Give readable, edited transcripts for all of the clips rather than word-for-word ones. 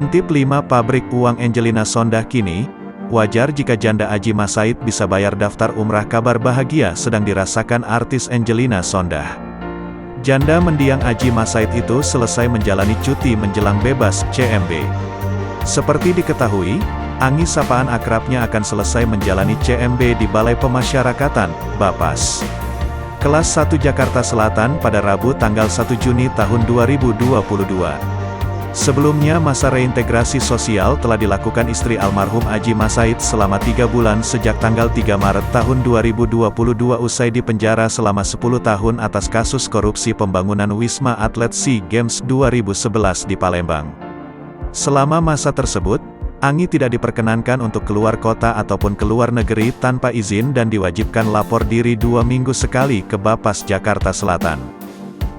Tip 5 Pabrik uang Angelina Sondah kini, wajar jika janda Adjie Massaid bisa bayar daftar umrah. Kabar bahagia sedang dirasakan artis Angelina Sondah. Janda mendiang Adjie Massaid itu selesai menjalani cuti menjelang bebas CMB. Seperti diketahui, Anggi sapaan akrabnya akan selesai menjalani CMB di Balai Pemasyarakatan, Bapas. Kelas 1 Jakarta Selatan pada Rabu tanggal 1 Juni tahun 2022. Sebelumnya masa reintegrasi sosial telah dilakukan istri almarhum Adjie Massaid selama 3 bulan sejak tanggal 3 Maret tahun 2022 usai dipenjara selama 10 tahun atas kasus korupsi pembangunan Wisma Atlet SEA Games 2011 di Palembang. Selama masa tersebut, Anggi tidak diperkenankan untuk keluar kota ataupun keluar negeri tanpa izin dan diwajibkan lapor diri 2 minggu sekali ke Bapas Jakarta Selatan.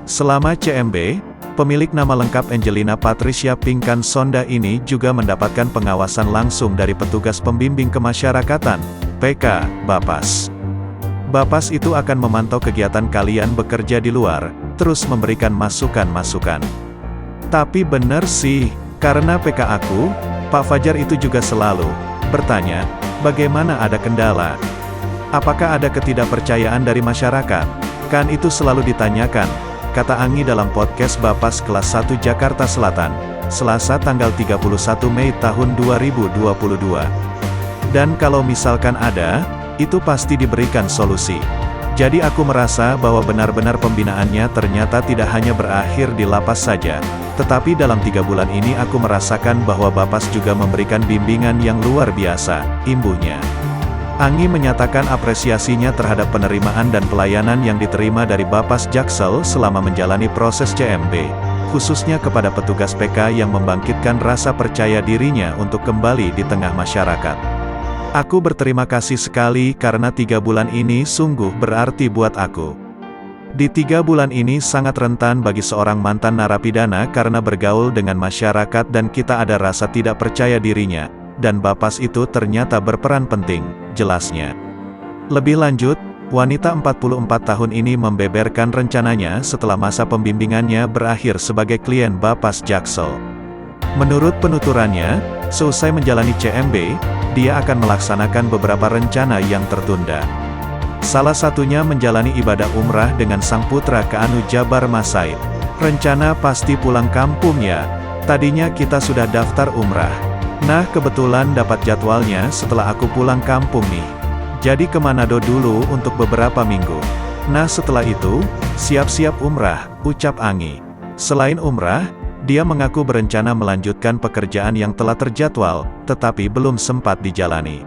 Selama CMB, pemilik nama lengkap Angelina Patricia Pinkan Sondah ini juga mendapatkan pengawasan langsung dari petugas pembimbing kemasyarakatan, PK, Bapas. Bapas itu akan memantau kegiatan kalian bekerja di luar, terus memberikan masukan-masukan. Tapi bener sih, karena PK aku, Pak Fajar itu juga selalu bertanya, bagaimana ada kendala? Apakah ada ketidakpercayaan dari masyarakat? Kan itu selalu ditanyakan, kata Anggi dalam podcast Bapas kelas 1 Jakarta Selatan, Selasa tanggal 31 Mei tahun 2022. Dan kalau misalkan ada, itu pasti diberikan solusi. Jadi aku merasa bahwa benar-benar pembinaannya ternyata tidak hanya berakhir di lapas saja, tetapi dalam 3 bulan ini aku merasakan bahwa Bapas juga memberikan bimbingan yang luar biasa, imbuhnya. Anggi menyatakan apresiasinya terhadap penerimaan dan pelayanan yang diterima dari Bapas Jaksel selama menjalani proses CMB, khususnya kepada petugas PK yang membangkitkan rasa percaya dirinya untuk kembali di tengah masyarakat. Aku berterima kasih sekali karena 3 bulan ini sungguh berarti buat aku. Di 3 bulan ini sangat rentan bagi seorang mantan narapidana karena bergaul dengan masyarakat dan kita ada rasa tidak percaya dirinya, dan Bapas itu ternyata berperan penting, jelasnya. Lebih lanjut, wanita 44 tahun ini membeberkan rencananya setelah masa pembimbingannya berakhir sebagai klien Bapas Jaksel. Menurut penuturannya, seusai menjalani CMB, dia akan melaksanakan beberapa rencana yang tertunda. Salah satunya menjalani ibadah umrah dengan sang putra Kaanu Jabar Massaid. Rencana pasti pulang kampung ya. Tadinya kita sudah daftar umrah. Nah kebetulan dapat jadwalnya setelah aku pulang kampung nih. Jadi ke Manado dulu untuk beberapa minggu. Nah setelah itu, siap-siap umrah, ucap Anggi. Selain umrah, dia mengaku berencana melanjutkan pekerjaan yang telah terjadwal, tetapi belum sempat dijalani.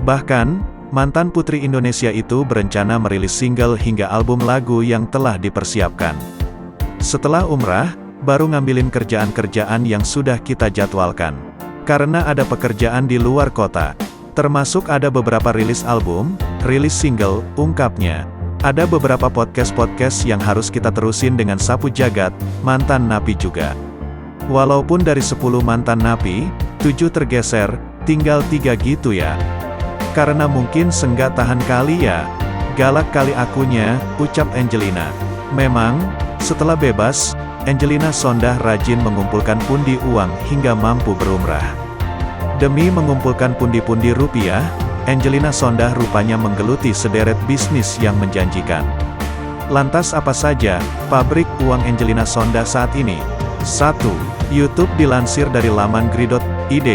Bahkan, mantan putri Indonesia itu berencana merilis single hingga album lagu yang telah dipersiapkan. Setelah umrah, baru ngambilin kerjaan-kerjaan yang sudah kita jadwalkan. Karena ada pekerjaan di luar kota, termasuk ada beberapa rilis album, rilis single, ungkapnya. Ada beberapa podcast-podcast yang harus kita terusin dengan sapu jagat, mantan napi juga. Walaupun dari 10 mantan napi, 7 tergeser, tinggal 3 gitu ya. Karena mungkin senggak tahan kali ya. Galak kali akunya, ucap Angelina. Memang, setelah bebas, Angelina Sondah rajin mengumpulkan pundi uang hingga mampu berumrah. Demi mengumpulkan pundi-pundi rupiah, Angelina Sondah rupanya menggeluti sederet bisnis yang menjanjikan. Lantas apa saja pabrik uang Angelina Sondah saat ini? 1. YouTube. Dilansir dari laman gri.id,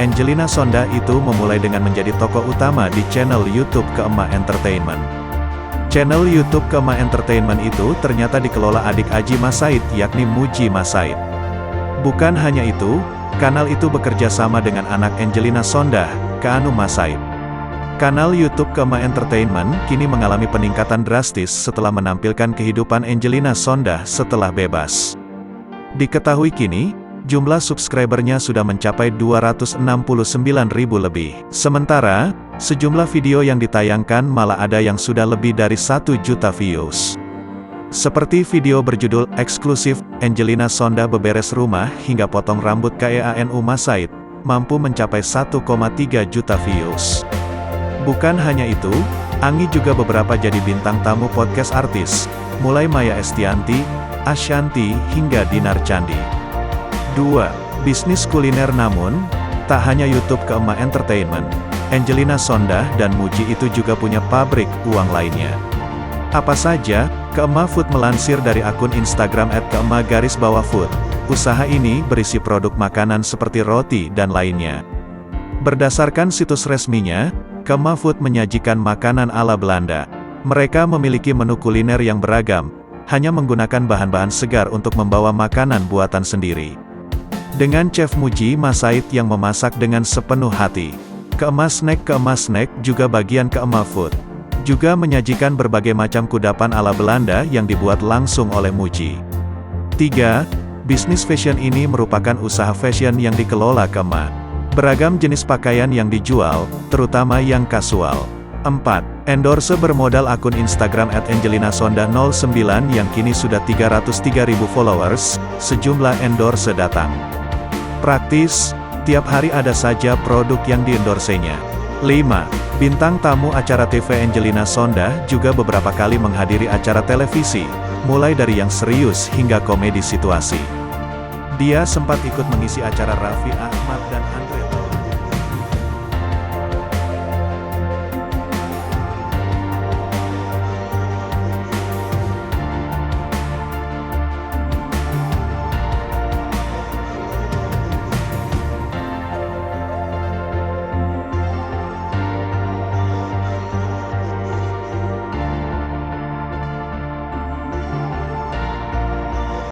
Angelina Sondah itu memulai dengan menjadi tokoh utama di channel YouTube Keema Entertainment. Channel YouTube Keema Entertainment itu ternyata dikelola adik Adjie Massaid yakni Muji Massaid. Bukan hanya itu, kanal itu bekerja sama dengan anak Angelina Sondah, Kaanu Massaid. Kanal YouTube Keema Entertainment kini mengalami peningkatan drastis setelah menampilkan kehidupan Angelina Sondah setelah bebas. Diketahui kini, jumlah subscribernya sudah mencapai 269.000 lebih. Sementara, sejumlah video yang ditayangkan malah ada yang sudah lebih dari 1 juta views. Seperti video berjudul eksklusif, Angelina Sondah beberes rumah hingga potong rambut Kaanu Massaid, mampu mencapai 1,3 juta views. Bukan hanya itu, Anggi juga beberapa jadi bintang tamu podcast artis, mulai Maya Estianty, Ashanty, hingga Dinar Candi. 2. Bisnis kuliner. Namun, tak hanya YouTube Keema Entertainment, Angelina Sondah dan Muji itu juga punya pabrik uang lainnya. Apa saja? Keema Food melansir dari akun Instagram @keema_food. Usaha ini berisi produk makanan seperti roti dan lainnya. Berdasarkan situs resminya, Keema Food menyajikan makanan ala Belanda. Mereka memiliki menu kuliner yang beragam, hanya menggunakan bahan-bahan segar untuk membawa makanan buatan sendiri. Dengan Chef Muji Masaid yang memasak dengan sepenuh hati. Keema Snack juga bagian Keema Food. Juga menyajikan berbagai macam kudapan ala Belanda yang dibuat langsung oleh Muji. 3. Bisnis fashion ini merupakan usaha fashion yang dikelola Keema. Beragam jenis pakaian yang dijual, terutama yang kasual. 4. Endorse bermodal akun Instagram @angelinasondah09 yang kini sudah 303.000 followers, sejumlah endorse datang. Praktis, tiap hari ada saja produk yang diendorsenya. 5. Bintang tamu acara TV Angelina Sondah juga beberapa kali menghadiri acara televisi, mulai dari yang serius hingga komedi situasi. Dia sempat ikut mengisi acara Raffi Ahmad dan Andre